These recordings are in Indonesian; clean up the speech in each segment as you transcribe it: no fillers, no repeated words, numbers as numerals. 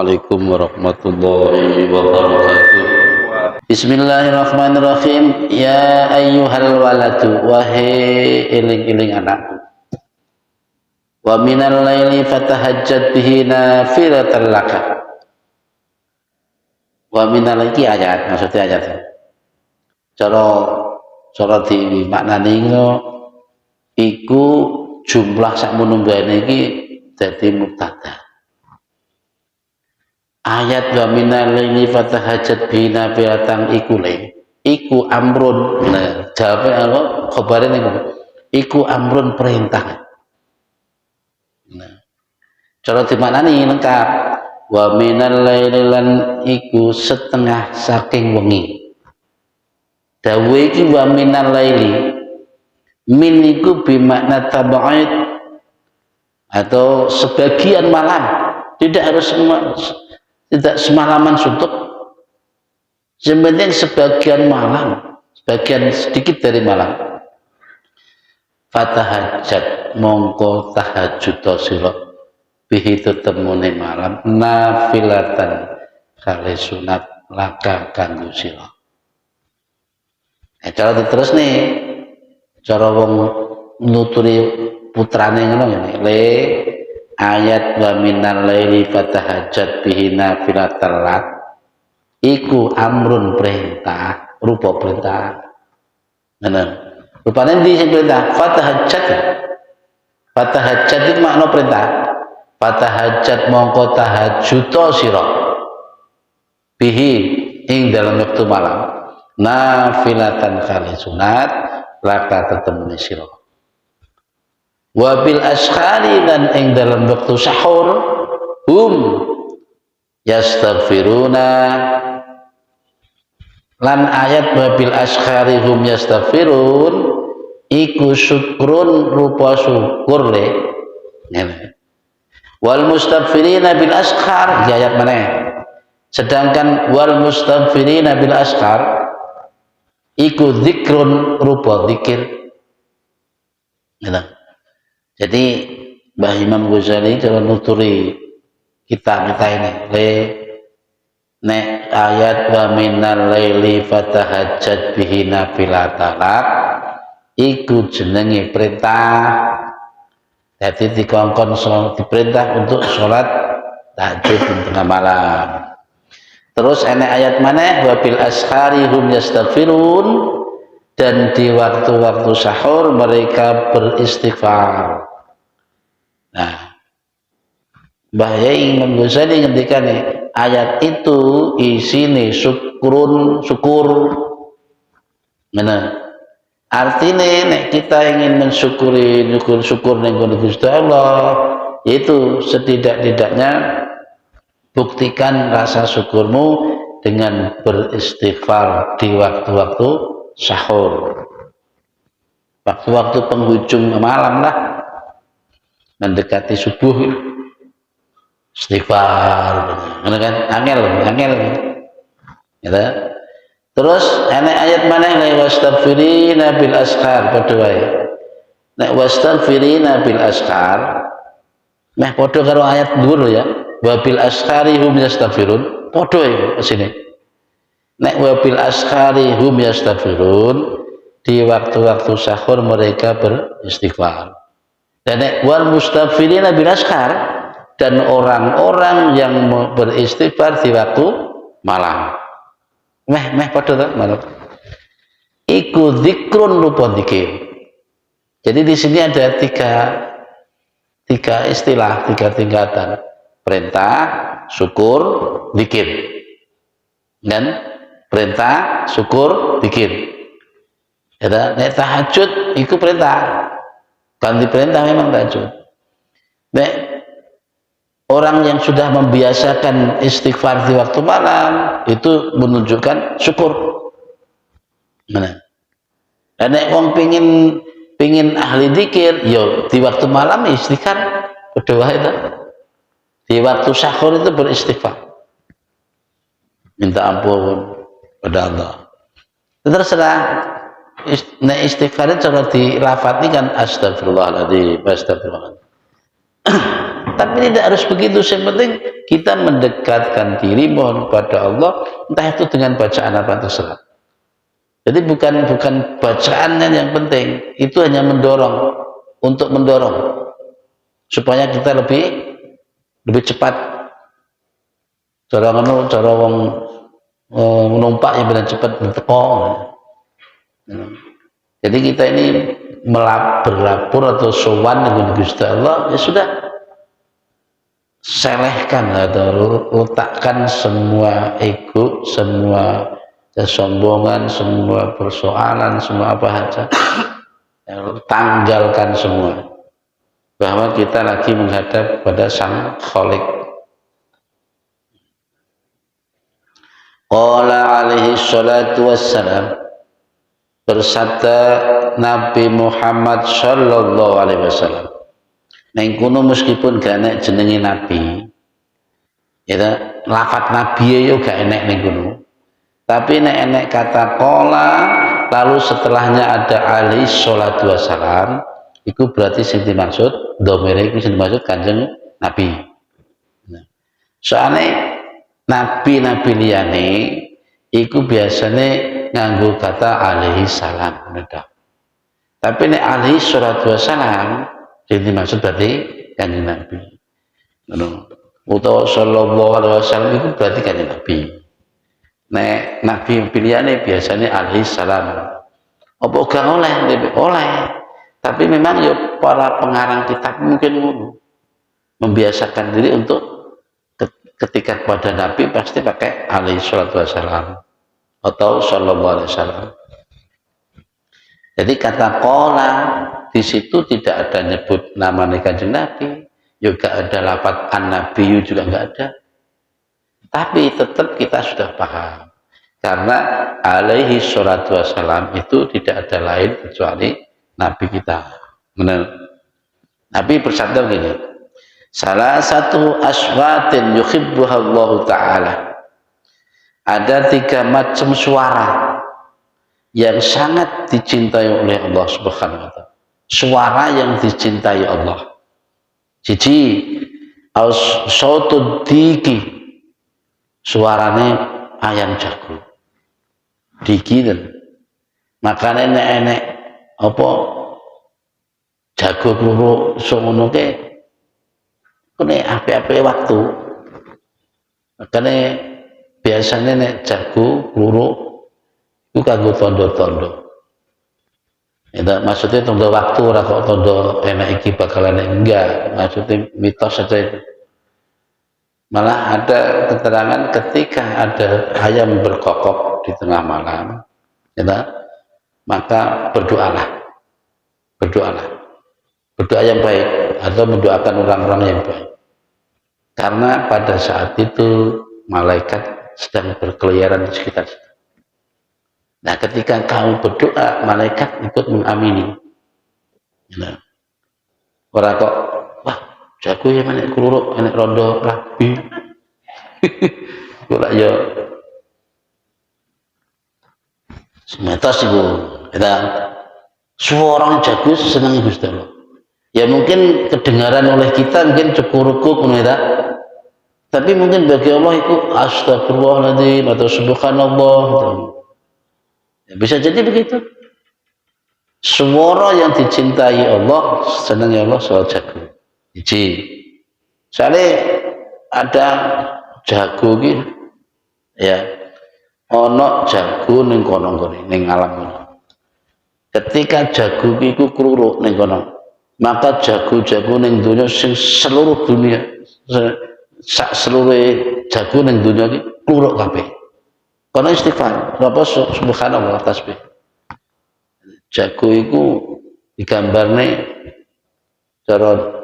Assalamualaikum warahmatullahi wabarakatuh. Bismillahirrahmanirrahim. Ya ayyuhal waladu, wahai iling-iling anakku. Wa minal laili fatahajjat bihi nafilatan laka. Wa minal laili ayat, maksudnya ayat. Cara di maknane iku jumlah sak menunggane iki dadi mubtada. Ayat wa minal laili fatahajjat bihi nafilatan iku amrun. Nah, jawabe apa? Khabare niku. Iku amrun perintah. Nah, cara dimaknani lengkap. Wa minal laili lan iku setengah saking wengi. Dawe iki wa minal laili. Min iku bimakna tab'id atau sebagian malam. Tidak harus tidak semalaman suntuk, sebenarnya sebagian malam, sebagian sedikit dari malam. Fatahajjat mongko tahajud sira bihi tetemune malam nafilatan kali sunat laka kanggo sira. Cara terus nih, cara wong nuturi putrane ngono ngene. Le ayat wa minal laili fatahajjat bihi nafilatan lak iku amrun perintah, rupa perintah. Ngono. Rupane ndi sing perintah? Fatahajjat. Fatahajjat itu makna perintah. Fatahajjat mongko tahajud sira bihi ing dalam waktu malam nafilatan kali sunat laka tetemune sira. Wabil ashari dan ing dalam waktu sahur yastaghfiruna lan ayat wabil ashari yastaghfirun iku syukrun rupa syukur le wal mustaghfirina bil ashar ayat mana sedangkan wal mustaghfirina bil ashar iku zikrun rupa zikir Jadi Mbah Imam Ghazali cara nuturi kita ini nek ayat wa minal laili fatahajjat bihi nafilatalak iku jenenge perintah. Jadi dikongkon diperintah untuk sholat tahajud di tengah malam. Terus enek ayat mana wa bil ashari hum yastaghfirun dan di waktu-waktu sahur mereka beristighfar. Nah, Mbah Yai Imam Ghazali ngendikan ayat itu isine syukur. Mana? Artinya nek kita ingin mensyukuri syukur ning Gusti Allah, yaitu setidak-tidaknya buktikan rasa syukurmu dengan beristighfar di waktu-waktu sahur. Waktu-waktu penghujung malam lah. Mendekati subuh istighfar kan angel gitu. Terus enek ayat mana la wastaghfirina bil ashar padha wae nek wastaghfirina bil ashar meh padha karo ayat dhuwur ya wa bil ashari hum yastaghfirun padha iki sini nek wa bil ashari hum yastaghfirun di waktu-waktu sahur mereka beristighfar. Dan wal mustaghfirina bil ashar dan orang-orang yang beristighfar di waktu malam. Meh padha to malam. Iku zikrun rupa zikir. Jadi di sini ada tiga istilah, tiga tingkatan. Perintah, syukur, zikir. Dan perintah, syukur, zikir. Ya, nek tahajud iku perintah. Ganti perintah memang tahajud. Nek orang yang sudah membiasakan istighfar di waktu malam itu menunjukkan syukur. Mana? Nek wong pingin ahli zikir, yo di waktu malam istighfar berdoa itu. Di waktu sahur itu beristighfar. Minta ampun pada Allah. Terserah. Nah istighfar itu cara dilafadzi kan astagfirullahaladzim, astagfirullahaladzim. Tapi tidak harus begitu. Yang penting kita mendekatkan diri mohon kepada Allah, entah itu dengan bacaan apa terserah. Jadi bukan bacaannya yang penting, itu hanya mendorong, untuk mendorong supaya kita lebih cepat. Cara wong numpak yang benar cepat berteko. Jadi kita ini berlapor atau sowan dengan Gusti Allah, ya sudah, selehkan atau letakkan semua ego, semua kesombongan, semua persoalan, semua apa saja, tanggalkan semua, bahwa kita lagi menghadap pada Sang Khalik. Qala alaihi salatu wassalam, bersabda Nabi Muhammad sallallahu alaihi wasallam, neng kuno meskipun gak enek jenenge Nabi, ya lafaz Nabi yo gak enek neng kuno, tapi nek enek kata qala lalu setelahnya ada alaihi salatu wassalam, itu berarti sing dimaksud dhamire iku sing dimaksud Kanjeng Nabi. Soalnya nabi-nabi liyane iku biasanya nganggo kata alaihi salam, tapi nek alaihi salatu wassalam yang dimaksud berarti Kanjeng Nabi. Utawa sallallahu alaihi wasallam itu berarti Kanjeng Nabi. Nek nabi pilihane biasanya alaihi salam. Apa gak oleh? Oleh. Tapi memang ya para pengarang kitab mungkin membiasakan diri untuk ketika pada Nabi pasti pakai alaihi salatu wassalam atau sallallahu alaihi wasallam. Jadi kata qala di situ tidak ada nyebut nama Kanjeng Nabi, juga ada lafaz an-nabiyyu juga enggak ada. Tapi tetap kita sudah paham karena alaihi salatu wassalam itu tidak ada lain kecuali Nabi kita. Benar. Nabi bersabda begini, salah satu aswatin yuhibbuha Allah Ta'ala, ada 3 macam suara yang sangat dicintai oleh Allah Subhanahu wa Ta'ala. Suara yang dicintai Allah. Cici sautud diki, suarane ayam jago. Diki dan makane enek apa jago kluru songono ke kene ape-ape waktu. Makane biasanya nek jago kluru itu kanggo tondo-tondo. Ya, maksudnya tondo waktu, ora kok tondo enak iki bakalan enggak, maksudnya mitos saja itu. Malah ada keterangan ketika ada ayam berkokok di tengah malam, ya, maka berdoa yang baik atau mendoakan orang-orang yang baik. Karena pada saat itu malaikat sedang berkeliaran di sekitar situ. Nah, ketika kamu berdoa, malaikat ikut mengamini. Nah, orang kok, wah, jago ya mana keluruk, enek rondo rabi. Kula ya semetos ibu, kita suara jago senang Gusti Allah. Ya mungkin kedengaran oleh kita mungkin cukup-cukup ya. Tapi mungkin bagi Allah itu astagfirullahaladzim atau subhanallah. Ya, bisa jadi begitu. Suara yang dicintai Allah, senangnya Allah soal jago. Iji, soalnya ada jago gitu, ya. Ono jago ning kono-kono ning alam. Ketika jago iku kluruk ning kono, maka jago-jago ning dunia sing seluruh dunia, seluruh jago ning dunia iki kluruk kabeh. Karena istighfar, apa subhanallah tasbih. Jago itu digambarnya cara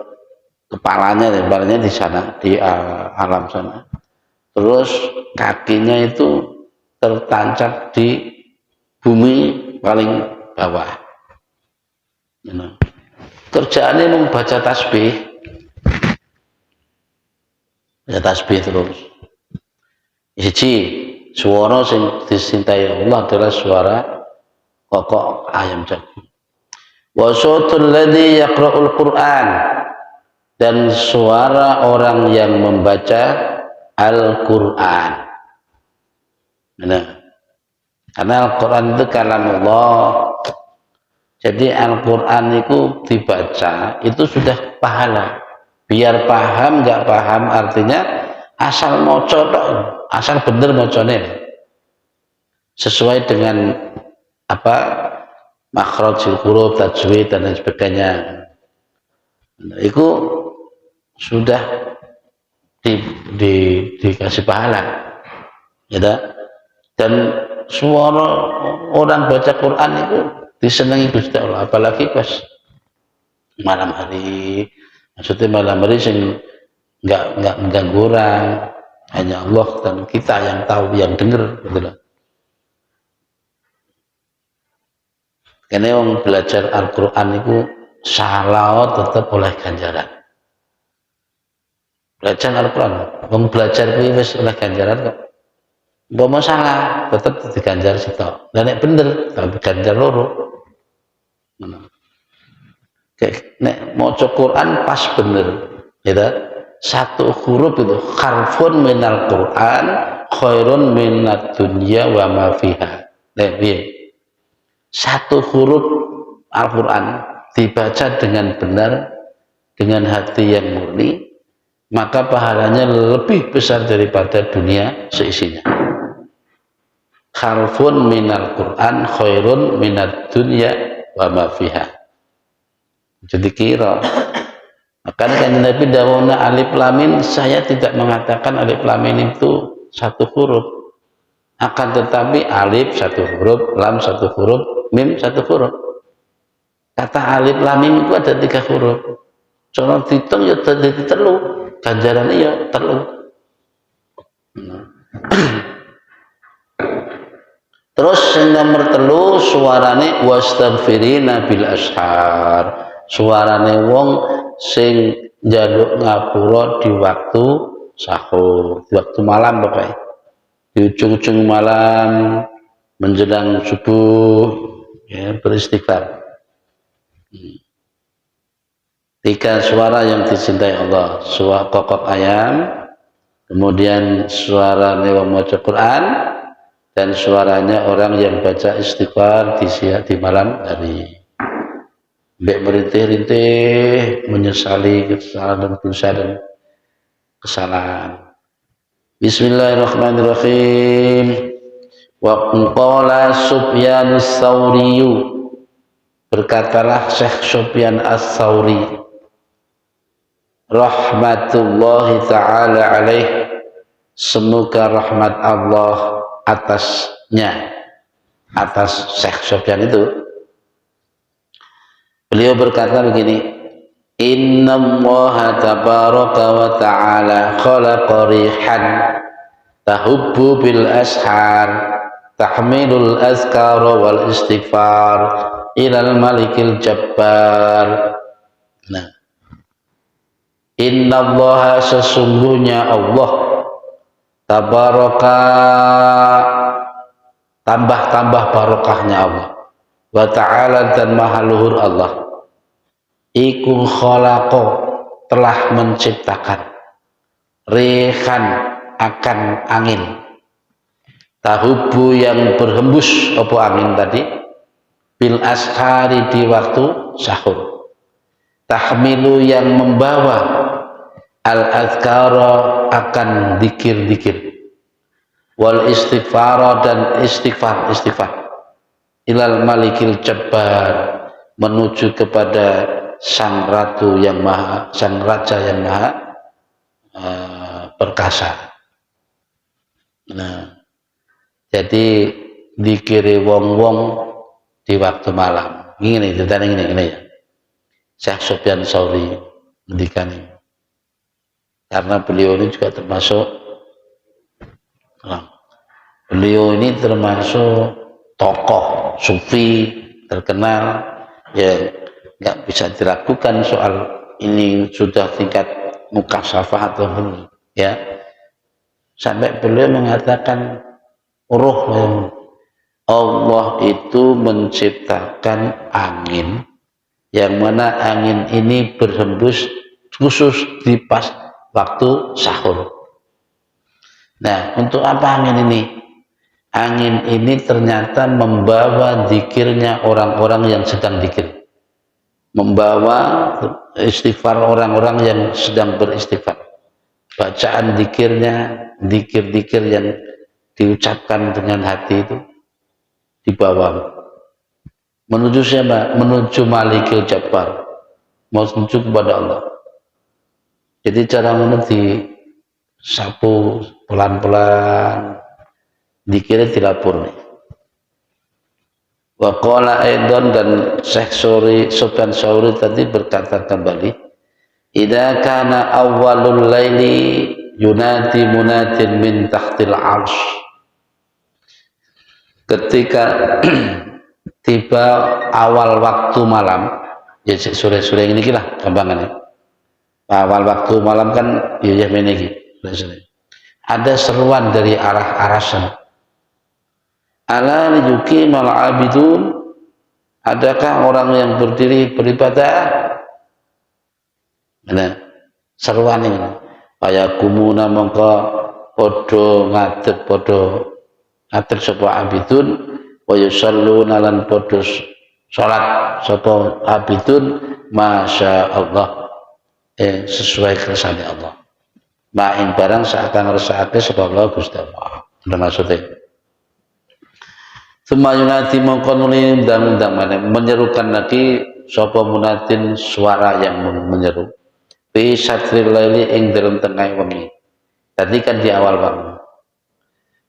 kepalanya di sana di alam sana. Terus kakinya itu tertancap di bumi paling bawah. Kerjaannya membaca tasbih. Ya tasbih terus. Siji, suara yang dicintai Allah adalah suara kokok ayam jago. Wa sautul ladzi yaqra'ul Qur'an, dan suara orang yang membaca Al-Quran. Nah, karena Al-Quran itu kalamullah. Jadi Al-Quran itu dibaca itu sudah pahala. Biar paham nggak paham artinya asal moco, asal bener mocone sesuai dengan apa makhrajul huruf, tajwid dan lain sebagainya. Nah, itu sudah dikasih pahala, ya. Dan suara orang baca Quran itu disenangi Gusti Allah, apalagi pas malam hari. Maksudnya malam hari sing nggak mengganggu orang, hanya Allah dan kita yang tahu, yang dengar, gitu loh. Karena orang belajar Al-Quran itu salah tetap oleh ganjaran. Belajar Al-Quran, orang belajar itu oleh ganjaran kok. Gak mau salah, tetap diganjar situ. Dan nek bener, tapi ganjar loro. Kayak nek maca Quran pas bener, gitu. Satu huruf itu harfun minal Quran khairun minad dunya wa ma fiha. Satu huruf Al-Quran dibaca dengan benar, dengan hati yang murni, maka pahalanya lebih besar daripada dunia seisinya. Harfun minal Quran khairun minad dunya wa ma fiha. Jadi kira maka kan Nabi dawuhna alif lam mim, saya tidak mengatakan alif lam mim itu satu huruf, akan tetapi alif satu huruf, lam satu huruf, mim satu huruf. Kata alif lam mim itu ada 3 huruf. Cara dihitung ya dadi 3, ganjarane ya 3. Terus yang nomor 3 suarane wastaghfirina bil ashar. Suarane wong sing njaluk ngapura di waktu sahur, di waktu malam pokoknya. Di ujung-ujung malam menjelang subuh ya beristighfar. 3 suara yang dicintai Allah, suara kokok ayam, kemudian suara wong maca Quran, dan suaranya orang yang baca istighfar di malam hari. Mbak merintih-rintih menyesali kesalahan dan dosa dan kesalahan. Bismillahirrahmanirrahim. Wa qala Sufyan as-Tsauri, berkatalah Syekh Sufyan as-Tsauri rahmatullahi ta'ala alaih, semoga rahmat Allah atasnya, atas Syekh Sufyan itu. Beliau berkata begini, innallaha tabaraka wa ta'ala khalaqa rihan tahubbu bil ashar tahmilul azkar wal istighfar ilal malikil jabbar. Nah, innallaha, sesungguhnya Allah, tabaraka, tambah-tambah barokahnya Allah, wa ta'ala, dan maha luhur Allah, iku khalaqa, telah menciptakan, rihan, akan angin, tahubu, yang berhembus apa angin tadi, bil ashari, di waktu sahur, tahmilu, yang membawa, al azkara, akan dikir-dikir, wal istighfar, dan istighfar, ilal malikil jabbar, menuju kepada sang ratu yang maha, sang raja yang maha perkasa. Nah, jadi dikiri wong-wong di waktu malam. Ini ya. Syekh Sufyan Tsauri mendikani. Karena beliau ini juga termasuk, beliau ini termasuk tokoh sufi terkenal yang nggak bisa diragukan soal ini sudah tingkat mukasyafah atau belum, ya. Sampai beliau mengatakan Allah itu menciptakan angin yang mana angin ini berhembus khusus di pas waktu sahur. Nah, untuk apa angin ini? Angin ini ternyata membawa zikirnya orang-orang yang sedang zikir, membawa istighfar orang-orang yang sedang beristighfar, bacaan zikirnya, zikir-zikir yang diucapkan dengan hati itu dibawa menuju siapa? Menuju Malikil Jabbar, menuju kepada Allah. Jadi cara menuju sapu pelan-pelan, dikira dilapur nih. Wa qala aidan, dan Syekh Sufyan Tsauri tadi berkata kembali, idza kana awwalul laili yunadi munadin min tahtil arsh. Ketika tiba awal waktu malam, ya sore-sore ini lah gampangannya. Awal waktu malam kan ya meniki. Ada seruan dari arah sana. Ala liyuqimal abidun, adakah orang yang berdiri beribadah? Nah, seruan ini. Fayakumuna mongko podo ngadeg podo ngadeg sapa abidun, wa yusalluna lan podo salat sapa abidun masya Allah, sesuai kersane Allah. Ma'in barang seakan ngersakake sapa Allah Gusti Allah. Ada maksudnya. Semayunati mengkonuli undang-undang mana menyerukan lagi sapa munatin suara yang menyeru. Fi satril laili ing dalam tengah wengi. Tadi kan di awal waktu.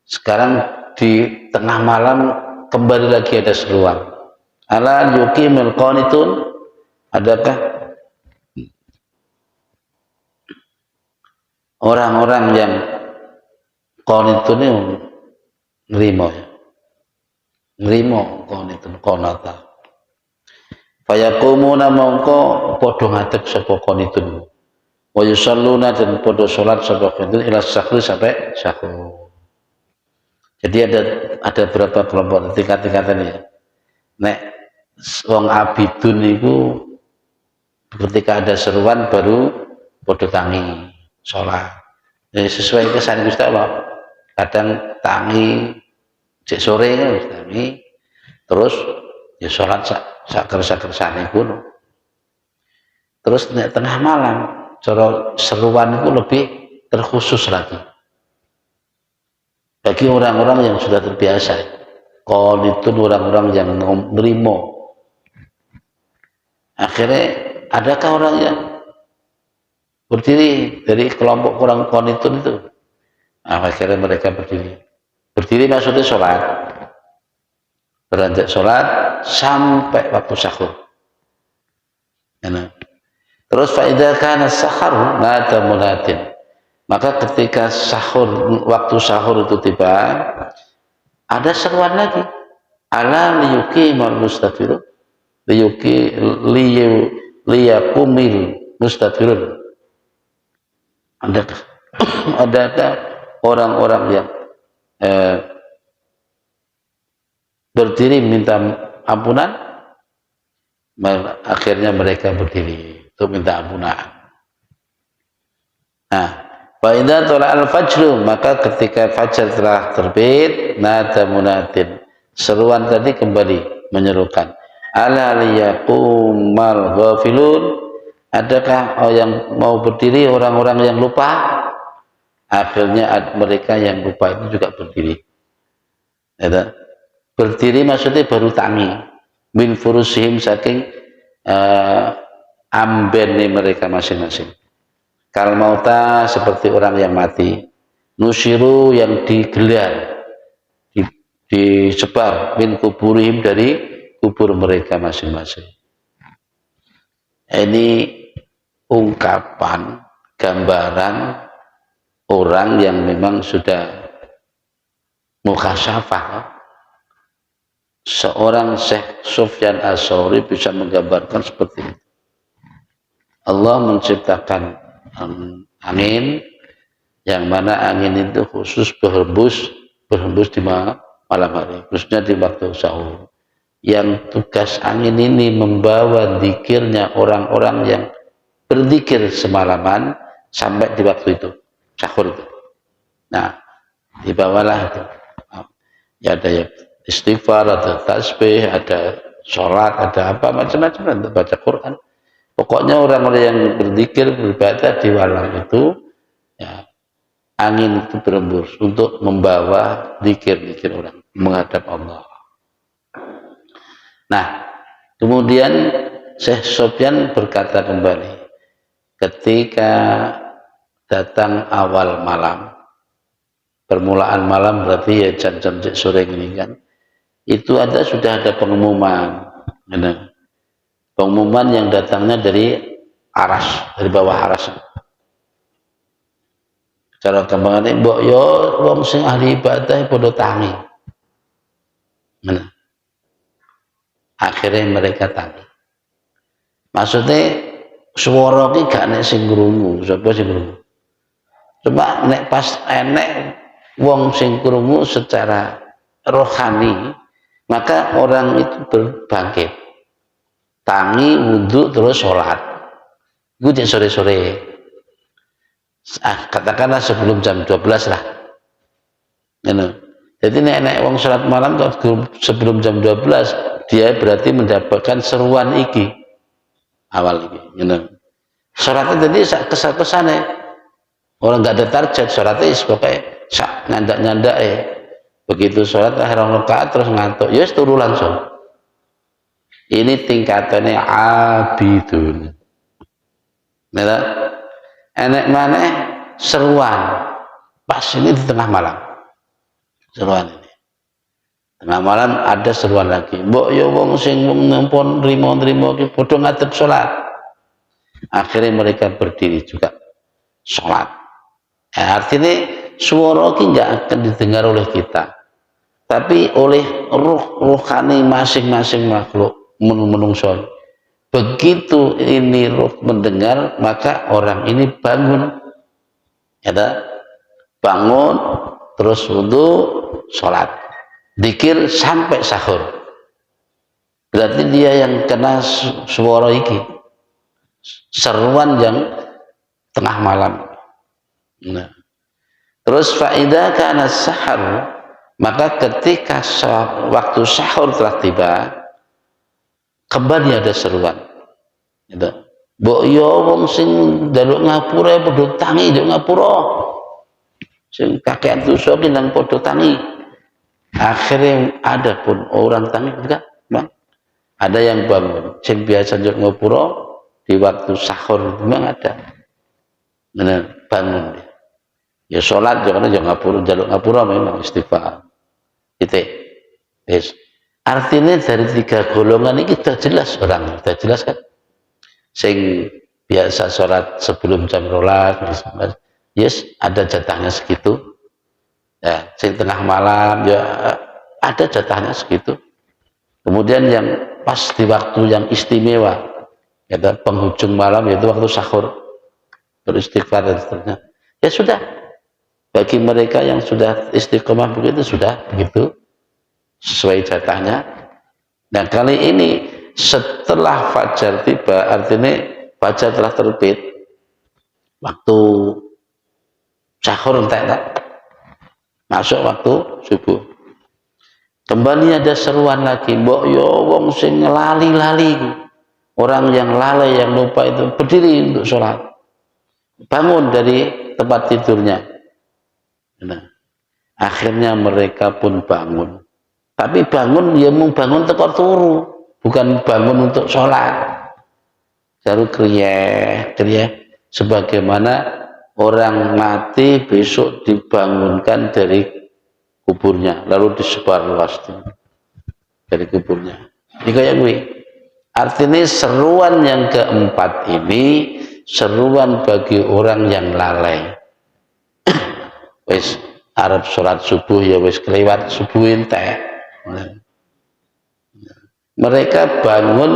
Sekarang di tengah malam kembali lagi ada seruan. Ala yuqimul qanitun, adakah orang-orang yang qanitun itu nerima ya? Nrimo qanitun qanata. Fayaqumuna mongko padha ngadeg sapa qanitun. Wa yusalluna, dan padha salat sapa qanitun ila sahri sampai sahur. Jadi ada berapa kelompok tingkat-tingkatan ya. Nek wong abidun niku ketika ada seruan baru padha tangi salat. Ya sesuai kesan Gusti Allah. Kadang tangi cek sore kan kami, terus ya sholat sak kersa-kersane kuno. Terus nek tengah malam cara seruan itu lebih terkhusus lagi bagi orang-orang yang sudah terbiasa. Kalau itu orang-orang yang nerimo. Akhirnya adakah orang yang berdiri dari kelompok orang konitun itu? Akhirnya mereka berdiri. Berdiri maksudnya sholat, beranjak sholat sampai waktu sahur. Terus faedah kana sahur nada munatin, maka ketika sahur, waktu sahur itu tiba, ada seruan lagi. Ala liyuqimal mustafirun, liyakumil mustafirun. Adakah orang-orang yang berdiri minta ampunan? Akhirnya mereka berdiri untuk minta ampunan. Nah, fa idza tala al-fajr, maka ketika fajar telah terbit, nada munatin, seruan tadi kembali menyerukan, ala liyaqumal ghafilun, adakah yang mau berdiri orang-orang yang lupa? Akhirnya mereka yang lupa itu juga berdiri. Berdiri maksudnya baru tangi min furusihim, saking ambene mereka masing-masing. Kal mauta, seperti orang yang mati. Nusiru, yang digelar, disebar min kuburihim, dari kubur mereka masing-masing. Ini ungkapan, gambaran orang yang memang sudah mukhasyafah. Seorang Syekh Sufyan Tsauri bisa menggambarkan seperti itu. Allah menciptakan angin, yang mana angin itu khusus berhembus di malam hari, khususnya di waktu sahur. Yang tugas angin ini membawa zikirnya orang-orang yang berzikir semalaman sampai di waktu itu, sahur itu. Nah, dibawalah itu. Ya ada ya istighfar, ada tasbih, ada sholat, ada apa macam-macam untuk baca Quran. Pokoknya orang-orang yang berzikir beribadah di malam itu, ya, angin itu berembus untuk membawa zikir-zikir orang menghadap Allah. Nah, kemudian Syekh Sofyan berkata kembali, ketika datang awal malam, permulaan malam berarti ya jam-jam sore ini kan, itu sudah ada pengumuman, pengumuman yang datangnya dari aras, dari bawah aras. Cara kembangannya, mbok yo wong sing ahli ibadah padha tangi. Akhirnya mereka tangi. Maksudnya suara ki gak nek sing krungu, sapa sing krungu. Coba nek pas enek wong sing krungu secara rohani, maka orang itu berbangkit. Tangi, wudhu, terus sholat. Itu di sore-sore. Katakanlah sebelum jam 12 lah. Jadi nek wong sholat malam sebelum jam 12, dia berarti mendapatkan seruan iki. Awal iki, sholatnya tadi kesal-kesannya orang nggak ada target, sholatnya pokoknya sak nyandak-nyandak begitu sholat akhir rakaat terus ngantuk, yes turu langsung. Ini tingkatannya abidun. Enek mana seruan pas ini di tengah malam, seruan ini tengah malam ada seruan lagi, mbok yo wong sing ngempon rimo-rimo ki padha ngadep salat. Akhirnya mereka berdiri juga salat. Artinya suara ki nggak akan didengar oleh kita, tapi oleh rohani masing-masing makhluk menungso. Begitu ini roh mendengar, maka orang ini bangun, ya, bangun terus wudu, salat, zikir sampai sahur. Berarti dia yang kena suara iki, seruan yang tengah malam. Nah, terus faida kana sahar, maka ketika waktu sahur telah tiba, kembali ada seruan. Gitu. Mbok yo wong sing njaluk ngapura padha tangi njaluk ngapura. Sing kakek dosa ki nang padha tangi. Akhirnya ada pun orang tangi juga, Bang. Ada yang bangun. Sing biasa njaluk ngapura di waktu sahur memang ada. Benar, bangun dia. Ya sholat jangan ngapura, njaluk ngapura memang istighfar. Titik. Yes. Artinya dari tiga golongan ini kita jelas orang, kita jelas kan. Sing biasa sholat sebelum jam 12, yes ada jatahnya segitu. Ya, sing tengah malam ya ada jatahnya segitu. Kemudian yang pas di waktu yang istimewa, yaitu penghujung malam, yaitu waktu sahur, beristighfar dan seterusnya. Ya sudah, bagi mereka yang sudah istiqomah begitu sudah begitu sesuai jatahnya. Nah kali ini setelah fajar tiba, artinya fajar telah terbit, waktu sahur entek masuk waktu subuh, kembali ada seruan lagi, mbok yo wong sing lali-lali, orang yang lalai yang lupa itu berdiri untuk sholat, bangun dari tempat tidurnya. Nah, akhirnya mereka pun bangun, tapi bangun ya mau bangun tekor turu, bukan bangun untuk sholat. Baru krieh sebagaimana orang mati besok dibangunkan dari kuburnya lalu disebar luas dari kuburnya. Ini kayak gue. Artinya seruan yang keempat ini seruan bagi orang yang lalai. Wis arep sholat subuh ya wis kelewat subuh entek. Mereka bangun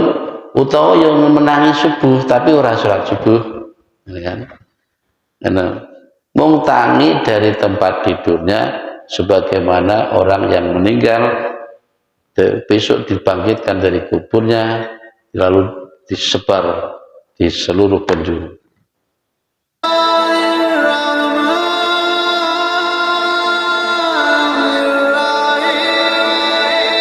utawa yang menangi subuh tapi ora sholat subuh, kan? Mung tangi dari tempat tidurnya sebagaimana orang yang meninggal besok dibangkitkan dari kuburnya lalu disebar di seluruh penjuru.